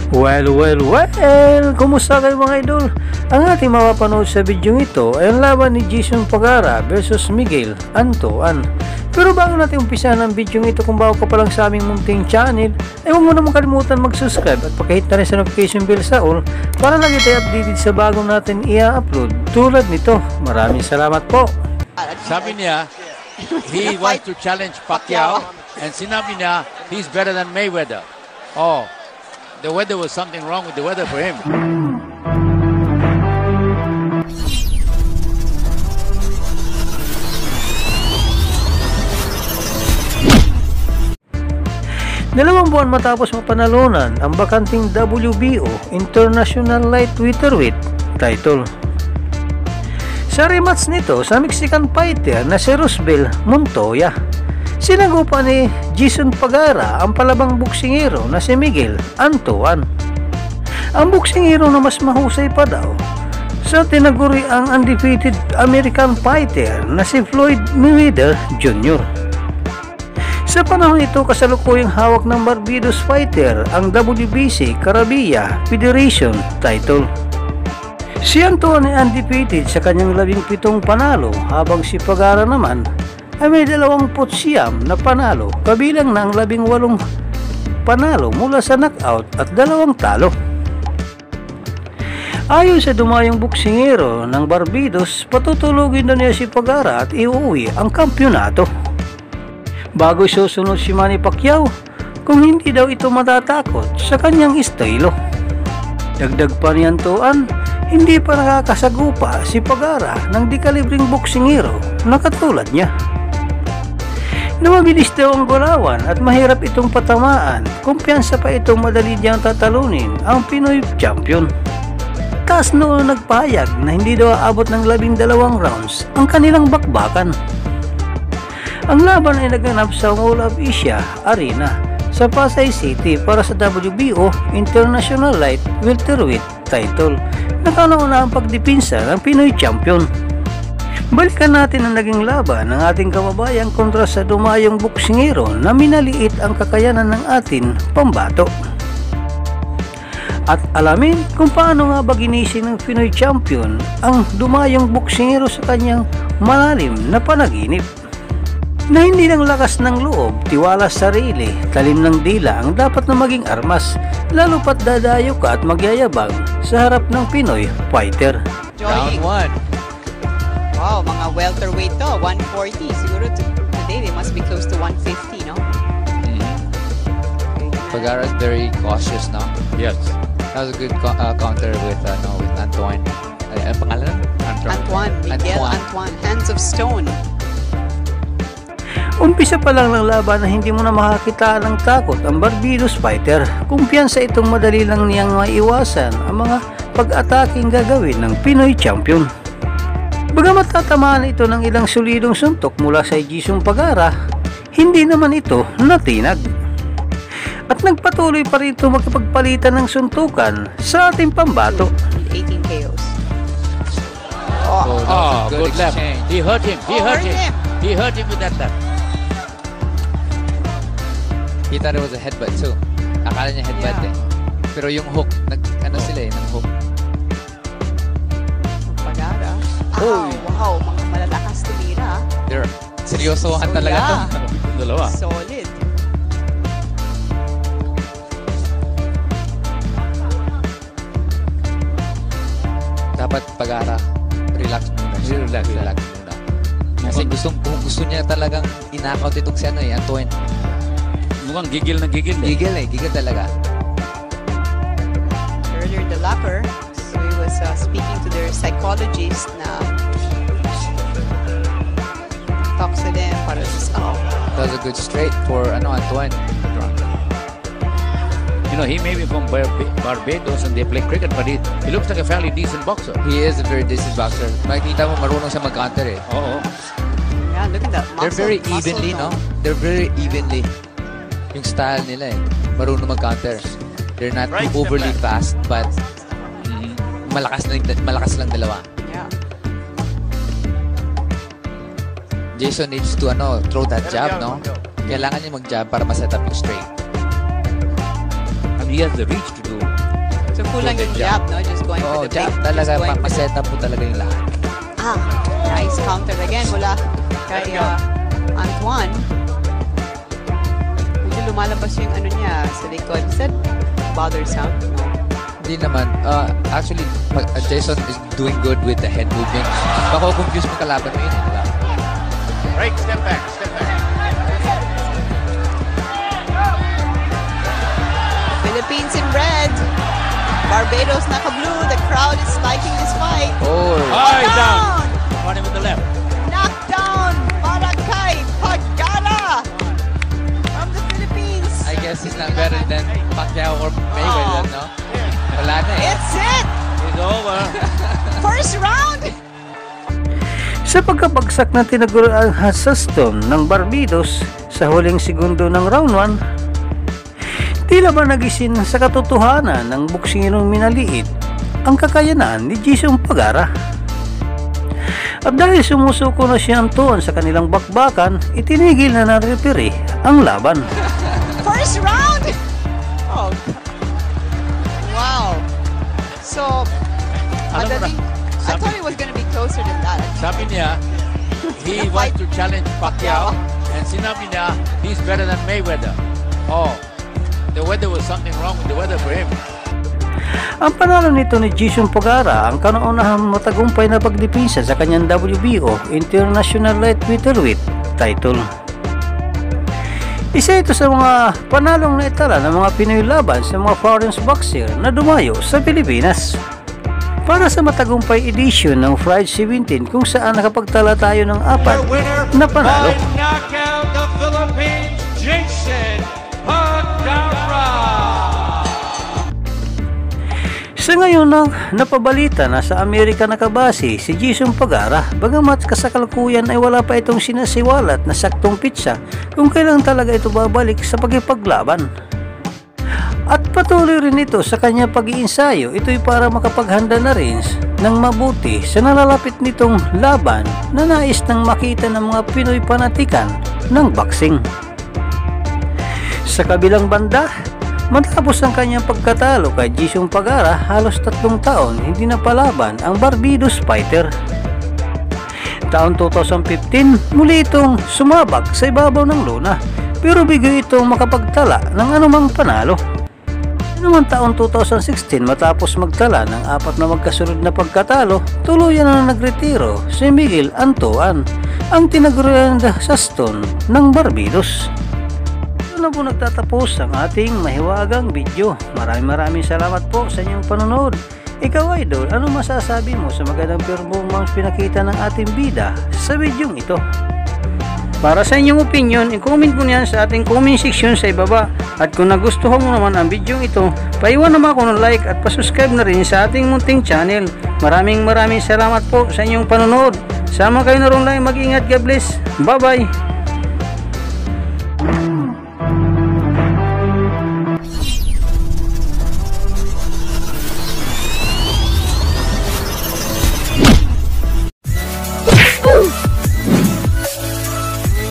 Well, kumusta kayo mga idol? Ang ating mapapanood sa video ito ay ang laban ni Jason Pagara versus Miguel Antoan. Pero bago natin umpisa ng video ito, kung bago ka pa lang sa aming munting channel, ay huwag mo naman kalimutan mag-subscribe at pakihit na rin sa notification bell sa all para lagi tayo updated sa bagong natin i-upload tulad nito. Maraming salamat po. Sabi niya, he wants to challenge Pacquiao, and sinabi niya, he's better than Mayweather. Oh, the weather was something wrong with the weather for him. Dalawang buwan matapos mapanalunan ang bakanting WBO International Light Welterweight title. Sa rematch nito sa Mexican fighter na si Rosbel Montoya, sinagupa ni Jason Pagara ang palabang boksingero na si Miguel Antoan. Ang boksingero na mas mahusay pa daw sa tinaguri ang undefeated American fighter na si Floyd Mayweather Jr. Sa panahon ito, kasalukuyang hawak ng Barbados fighter ang WBC Caribbean Federation title. Si Antoan ay undefeated sa kanyang 17 panalo, habang si Pagara naman ay may 29 na panalo, kabilang na ang 18 panalo mula sa knockout at 2 talo. Ayon sa dumayong boksingero ng Barbados, patutulugin na niya si Pagara at iuwi ang kampyonato bago susunod si Manny Pacquiao kung hindi daw ito matatakot sa kanyang estilo. Dagdag pa ni Antoan, hindi pa nakakasagupa si Pagara ng dekalibreng boksingero na katulad niya. Na mabilis daw ang gulawan at mahirap itong patamaan, kumpiyansa pa itong madali niyang tatalunin ang Pinoy champion. Taas noon nagpahayag na hindi daw aabot ng 12 rounds ang kanilang bakbakan. Ang laban ay naganap sa Mall of Asia Arena sa Pasay City para sa WBO International Light Welterweight title na kauna-unahang pagdipinsa ng Pinoy champion. Balikan natin ang naging laban ng ating kababayan kontra sa dumayong boksingero na minaliit ang kakayanan ng ating pambato. At alamin kung paano nga ba ginising ng Pinoy champion ang dumayong boksingero sa kanyang malalim na panaginip. Na hindi ng lakas ng loob, tiwala sa sarili, talim ng dila ang dapat na maging armas, lalo pat dadayo ka at magyayabang sa harap ng Pinoy fighter. Round 1. Wow, mga welterweight to, 140. Siguro today they must be close to 150, no? Pagara is very cautious now. Yes. That was a good counter with Antoine. Ang pangalan? Antoine, Miguel Antoine, Hands of Stone. Umpisa pa lang ng laban na hindi mo na makakita ng takot ang Barbados fighter. Kumpiyansa itong madali lang niyang maiwasan ang mga pag-ataking gagawin ng Pinoy champion. Bagamat tatamaan ito ng ilang solidong suntok mula sa Jason Pagara, hindi naman ito natinag. At nagpatuloy pa rin ito magkapagpalitan ng suntukan sa ating pambato. 18 KOs. Oh, good left. He hurt him. He hurt him with that left. He thought it was a headbutt too. Akala niya headbutt eh. Pero yung hook, sila ng hook. Pagara. Wow, mga malalakas tumira. Seryosohan talaga to. Dalawa. Solid. Dapat Pagara, relax muna. Relax muna. Kasi gusto niya talagang in-knockout itong si Antoine. Mukhang gigil na gigil. Gigil talaga. Earlier in the locker, so he was speaking to their psychologist na talks to them para sa That was a good straight for Antoine. You know, he may be from Barbados and they play cricket, but he looks like a fairly decent boxer. He is a very decent boxer. Makikita mo marunong siya mag-counter eh. Oo. Yeah, look at that muscle. They're very evenly, no? They're very evenly. Yung style nila eh. Marunong mag-counter. They're not too overly fast, but malakas lang dalawa. Yeah. Jason needs to throw that jab, no? Kailangan niya mag-jab para ma-set up yung straight. And he has the reach to do So kulang yung jab, no? Just going Oh, for the jab big. talaga, just going for the- ma-set up po talaga yung lahat. Nice counter again mula kay Antoine. Medyo lumalabas yung ano niya sa likod. Is that bothersome? No. Hindi naman. Actually, Jason is doing good with the head movement. Baka confuse mo kalaban mo yun, di ba? Break, step back, step back. Philippines in red. Barbados naka-blue. The crowd is liking this fight. Oh, Oh, he's down. Down! Running with the left. Knockdown para kay Pagara from the Philippines. I guess he's not better than Pacquiao or Mayweather, no? Wala na eh. It's it! It's over. First round! Sa pagkabagsak ng tinaguriang Hasaston ng Barbados sa huling segundo ng round 1, tila ba nagisin sa katotohanan ng buksingerong minaliit ang kakayanan ni Jason Pagara. At dahil sumusuko na si Anton sa kanilang bakbakan, itinigil na ng referee ang laban. First round! Oh. Wow. So, Alam mo na, I thought it was gonna be closer than that. Sabi niya, he wants to challenge Pacquiao, and sinabi niya, he's better than Mayweather. Oh, the weather was something wrong with the weather for him. Ang panalo nito ni Jason Pagara ang kauna-unahang matagumpay na pagdepensa sa kanyang WBO International Light Welterweight title. Isa ito sa mga panalong naitala ng mga Pinoy laban sa mga foreign boxer na dumayo sa Pilipinas. Para sa matagumpay edition ng Friday 17 kung saan nakapagtala tayo ng 4 na panalo. By knockout, the Philippines, Jason Pagara. Sa ngayon napabalita na sa Amerika nakabase si Jason Pagara, bagamat kasakalkuyan ay wala pa itong sinasiwalat na saktong pitsa kung kailan talaga ito babalik sa pagkipaglaban. At patuloy rin ito sa kanya pag-iinsayo, ito'y para makapaghanda na rin ng mabuti sa nalalapit nitong laban na nais nang makita ng mga Pinoy panatikan ng boxing. Sa kabilang banda, matapos ang kanyang pagkatalo kay Jason Pagara, halos 3 taon hindi napalaban ang Barbados fighter. Taon 2015, muli itong sumabak sa ibabaw ng luna, pero bigo itong makapagtala ng anumang panalo. Naman taon 2016, matapos magtala ng 4 na magkasunod na pagkatalo, tuluyan na nagretiro si Miguel Antoine, ang tinaguriang Hasaston ng Barbados. Ito na po nagtatapos ang ating mahiwagang video. Maraming salamat po sa inyong panonood. Ikaw, idol, ano masasabi mo sa magandang performance pinakita ng ating bida sa videong ito? Para sa inyong opinion, i-comment mo niyan sa ating comment section sa ibaba. At kung nagustuhan mo naman ang video ito, paiwan naman ako ng like at pasubscribe na rin sa ating munting channel. Maraming salamat po sa inyong panonood. Sama kayo na rin lang, mag-ingat, God bless. Bye bye!